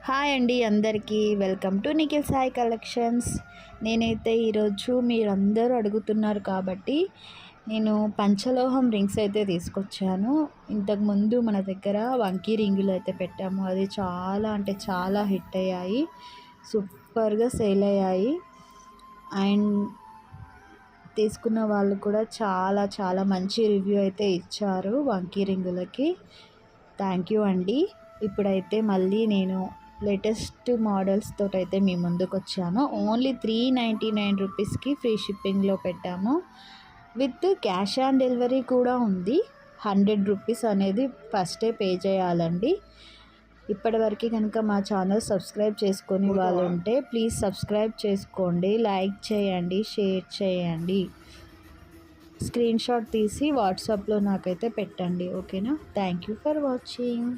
Hi అండి అందరికీ welcome to Nikhil Sai collections. నేనైతే ఈరోజు మీరందరూ అడుగుతున్నారు కాబట్టి నేను పంచలోహం రింగ్స్ అయితే తీసుకొచ్చాను. ఇంతకుముందు మన దగ్గర వంకీ రింగులు అయితే పెట్టాము. అది చాలా అంటే చాలా హిట్ అయ్యాయి, సూపర్గా సేల్ అయ్యాయి. అండ్ తీసుకున్న వాళ్ళు కూడా చాలా చాలా మంచి రివ్యూ అయితే ఇచ్చారు వంకీ రింగులకి. థ్యాంక్ యూ అండి. ఇప్పుడైతే మళ్ళీ నేను లేటెస్ట్ మోడల్స్ తోటి అయితే మీ ముందుకు వచ్చాను. ఓన్లీ 399 రూపీస్కి ఫ్రీ షిప్పింగ్లో పెట్టాము. విత్ క్యాష్ ఆన్ డెలివరీ కూడా ఉంది. 100 రూపీస్ అనేది ఫస్టే పే చేయాలండి. ఇప్పటివరకు కనుక మా ఛానల్ సబ్స్క్రైబ్ చేసుకొని వాళ్ళు ఉంటే ప్లీజ్ సబ్స్క్రైబ్ చేసుకోండి, లైక్ చేయండి, షేర్ చేయండి. స్క్రీన్ షాట్ తీసి వాట్సాప్లో నాకైతే పెట్టండి, ఓకేనా? Thank you for watching.